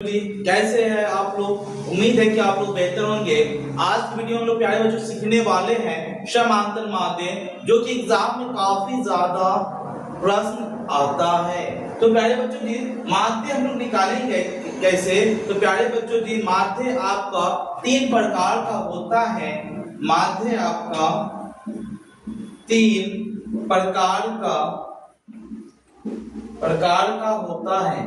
जी, कैसे हैं आप लोग? उम्मीद है कि आप लोग बेहतर होंगे। आज की वीडियो में हम लोग प्यारे बच्चों सीखने वाले हैं समांतर माध्य, जो कि एग्जाम में काफी ज्यादा प्रश्न आता है। तो प्यारे बच्चों जी, माध्य हम लोग निकालेंगे कैसे? तो प्यारे बच्चों जी, माध्य आपका 3 प्रकार का होता है। माध्य आपका 3 प्रकार का होता है।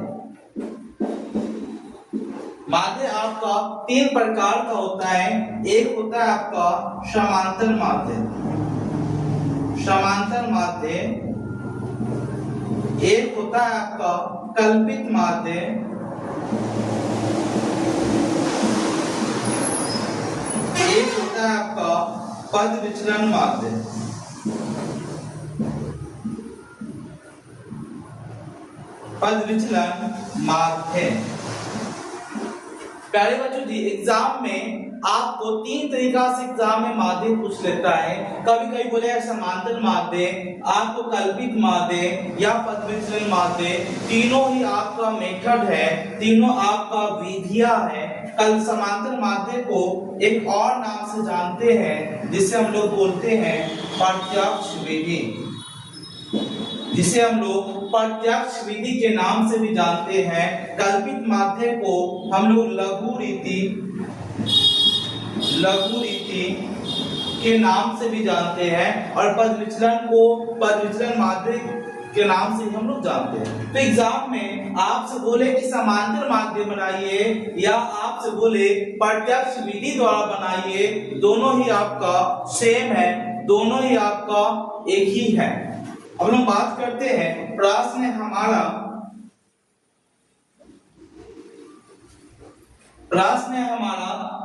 माध्य आपका 3 प्रकार का होता है। एक होता है आपका समांतर माध्य, एक होता है आपका कल्पित माध्य, एक होता है आपका पद विचलन माध्य। पद विचलन माध्य। प्यारे बच्चों जी, एग्जाम में आपको 3 तरीका से एग्जाम में माध्य पूछ लेता है। कभी कभी बोलेगा समांतर माध्य, आपको कल्पित माध्य या पद विचलन माध्य। तीनों ही आपका मेथड है, तीनों आपका विधियां है। कल समांतर माध्य को एक और नाम से जानते हैं, जिसे हम लोग बोलते हैं प्रत्यक्ष विधि, जिसे हम लोग प्रत्यक्ष विधि के नाम से भी जानते हैं। कल्पित माध्य को हम लोग लघु रीति के नाम से भी जानते हैं, और पद विचलन को पद विचलन माध्य के नाम से हम लोग जानते हैं। तो एग्जाम में आपसे बोले कि समांतर माध्य बनाइए या आपसे बोले प्रत्यक्ष विधि द्वारा बनाइए, दोनों ही आपका सेम है, दोनों ही आपका एक ही है। अब हम बात करते हैं प्रश्न है हमारा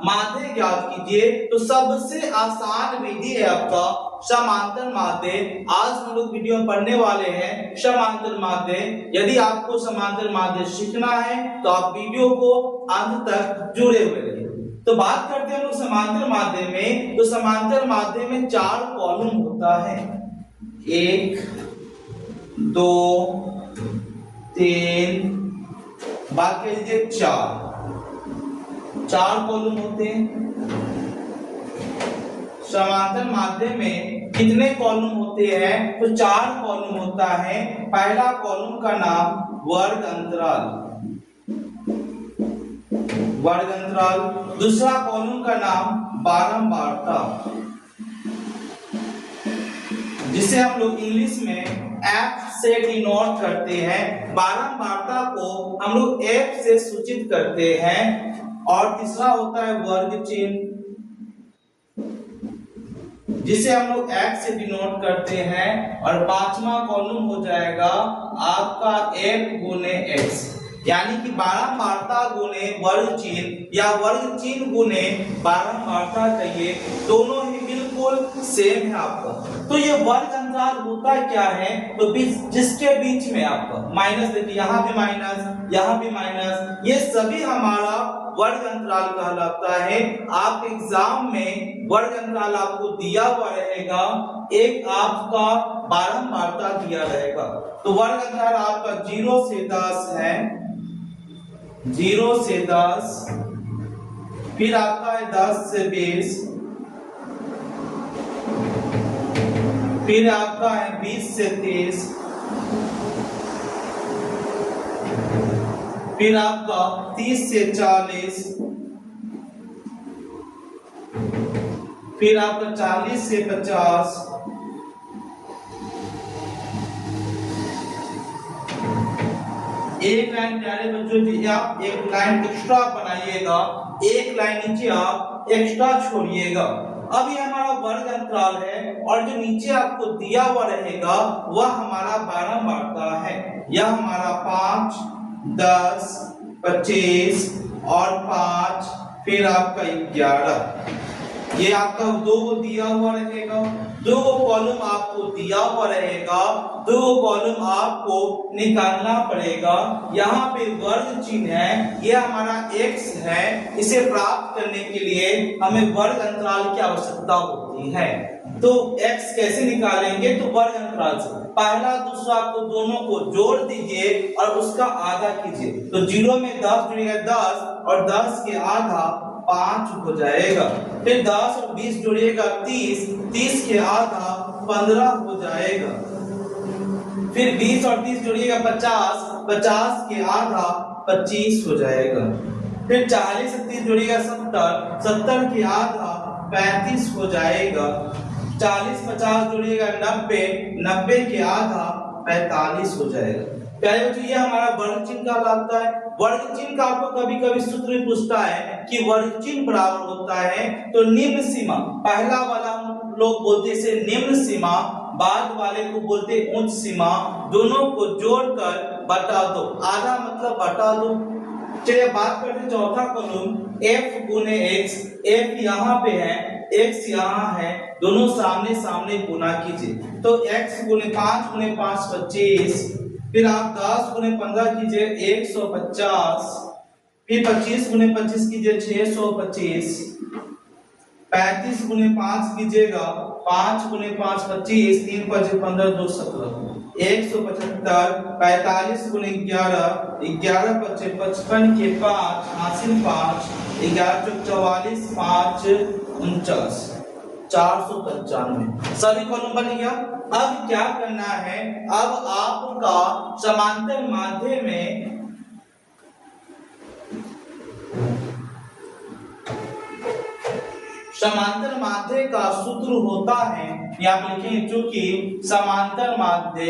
माध्य ज्ञात कीजिए। तो सबसे आसान विधि है आपका समांतर माध्य। आज हम लोग वीडियो में पढ़ने वाले हैं समांतर माध्य। यदि आपको समांतर माध्य सीखना है तो आप वीडियो को अंत तक जुड़े हुए रहिए। तो बात करते हैं हम लोग समांतर माध्य में। तो समांतर माध्य में 4 कॉलम होता है, 1 2 3, बात कीजिए 4 कॉलम होते हैं। समांतर माध्य में कितने कॉलम होते हैं? तो 4 कॉलम होता है। पहला कॉलम का नाम वर्ग अंतराल, दूसरा कॉलम का नाम बारंबारता, जिसे हम लोग इंग्लिश में F से डिनोट करते हैं। बारंबारता को हम लोग F से सूचित करते हैं। और तीसरा होता है वर्ग चिन्ह, जिसे हम लोग X से डिनोट करते हैं। और 5वां कॉलम हो जाएगा आपका F गुने X, यानी कि बारंबारता गुने वर्ग चिन्ह या वर्ग चिन्ह गुने बारंबारता कहिए, दोनों ही बिल्कुल सेम है आपका। तो ये वर्ग अंतराल होता क्या है? तो जिसके बीच में आपका माइनस, देखिए यहाँ भी माइनस, यहाँ भी माइनस, ये सभी हमारा वर्ग अंतराल कहलाता है। आपके एग्जाम में वर्ग अंतराल आपको दिया हुआ रहेगा, एक आपका बारंबारता दिया रहेगा। तो वर्ग अंतराल आपका 0 से 10 है, 0 से 10, फिर आपका है 10 से 20, फिर आपका है 20 से 30, फिर आपका 30 से 40, फिर आपका 40 से 50, एक लाइन प्यारे बच्चों जी, आप एक लाइन एक्स्ट्रा बनाइएगा, एक लाइन नीचे आप एक्स्ट्रा छोड़िएगा। अब ये हमारा वर्ग अंतराल है, और जो नीचे आपको दिया हुआ रहेगा वह हमारा बारंबारता है। यह हमारा 5, 10, 25 और 5, फिर आपका 11। ये आपका 2 दिया हुआ रहेगा, 2 कॉलम आपको दिया हुआ रहेगा, 2 कॉलम आपको निकालना पड़ेगा। यहाँ पे वर्ग चिन्ह है, ये हमारा x है। इसे प्राप्त करने के लिए हमें वर्ग अंतराल की आवश्यकता होती है। होती है। तो x कैसे निकालेंगे, तो वर्ग अंतराल से पहला दूसरा को दोनों को जोड़ दीजिए और उसका आधा कीजिए। तो 0 में 10 जुड़ेगा 10 और 10 के आधा 5 हो जाएगा। फिर 10 और 20 जोड़िएगा 30, 30 के आधा 15 हो जाएगा। फिर 20 और 30 जोड़िएगा 50, 50 के आधा 25 हो जाएगा। फिर 40 से 30 जोड़िएगा 70, 70 के आधा 35 हो जाएगा। 40 50 जोड़िएगा 90, 90 के आधा 45 हो जाएगा। प्यारे बच्चों, ये हमारा वर्ग चिन्ह कहलाता है। वर्ग चिन्ह का आपको कभी कभी सूत्र में पूछता है कि वर्ग चिन्ह बराबर होता है, तो निम्न सीमा, पहला वाला हम लोग बोलते हैं इसे निम्न सीमा, बाद वाले को बोलते हैं उच्च सीमा, दोनों को जोड़कर बटा दो। आधा मतलब बटा दो। चलिए बात करते हैं चौथा कॉलम, f गुने x। f यहाँ पे है, x यहाँ है, दोनों सामने सामने गुना कीजिए। तो x गुने 5 गुने 5 25, फिर आप 10 गुने 15 कीजिए 150, फिर 25 गुने 25 कीजिए 625, 35 गुने 5 कीजिएगा 5 गुने 5 25, 3 5 15 2 17, 175, 45 गुने 11, 11 5 55 के 5 हासिल 5, 11 44, 5 49, 495। सभी कॉलम बन गया। अब क्या करना है, अब आपका समांतर माध्य में समांतर माध्य का सूत्र होता है, यहाँ पे लिखेंगे चूंकि समांतर माध्य,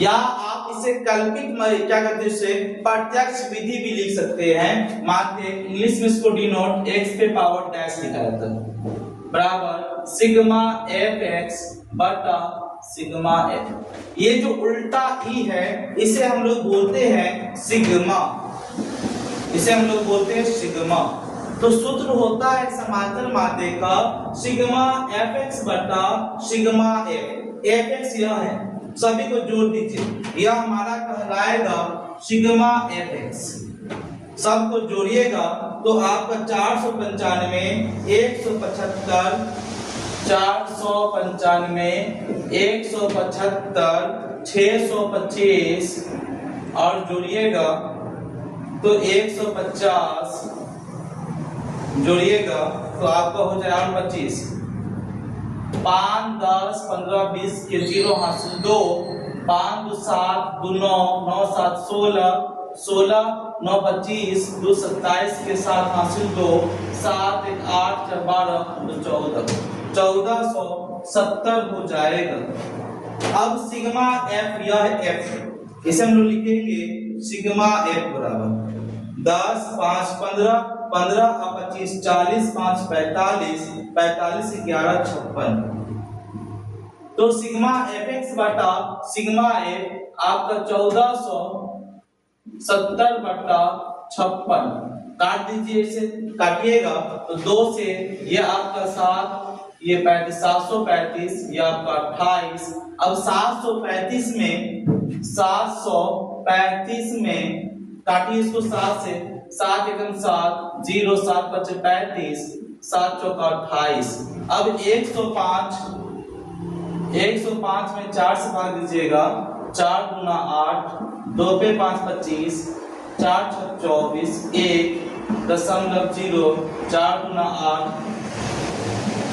या आप इसे कल्पित क्या कहते हैं, इसे प्रत्यक्ष विधि भी लिख सकते हैं। माध्य इंग्लिश में इसको डिनोट x पे पावर डैश लिखा जाता है, बराबर सिग्मा fx बटा सिग्मा f। ये जो उल्टा ई है इसे हम लोग बोलते हैं सिग्मा, इसे हम लोग बोलते हैं सिग्मा। तो सूत्र होता है समांतर माध्य का सिग्मा fx बटा सिग्मा f। fx यह है, सभी को जोड़ दीजिए, यह हमारा कहलाएगा सिग्मा fx। सबको जोड़िएगा तो आपका 495, 175, 495, 175, 625 और जोड़िएगा तो 150 जोड़िएगा तो आपका हो जाएगा 25, 5 10 15 20 के 0 हासिल 2, 5 2 7 2 9 9 7 16, 16 9 25 2 27 के 7 हासिल 2, 7 1 8 4 12 14, 1470 हो जाएगा। अब सिग्मा f, यह f, इसे हम लोग लिखेंगे सिग्मा f बराबर 10 5 15, 15 और 25 40, 5 45, 45 11 56। तो सिग्मा fx बटा सिग्मा f आपका 1470 बटा 56। काट दीजिए, इसे काटिएगा तो 2 से ये आपका 7, ये 35, 735, ये आपका 28। अब 735 में काटिए इसको 7 से, 7 एकम 7, 0 7 5 35, 7 चौका 28। अब 105 में 4 से भाग दीजिएगा, 4 गुना 8, 2 पे 5 25, 4 6 24, 1.0, 4 गुना 8,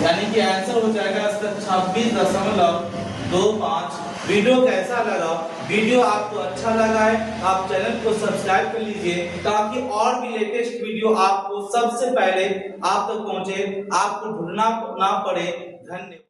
यानी कि आंसर हो जाएगा इसका 26.25। वीडियो कैसा लगा? वीडियो आपको अच्छा लगा है आप चैनल को सब्सक्राइब कर लीजिए ताकि और भी लेटेस्ट वीडियो आपको सबसे पहले आप तक पहुंचे, आपको ढूंढना ना पड़े। धन्यवाद।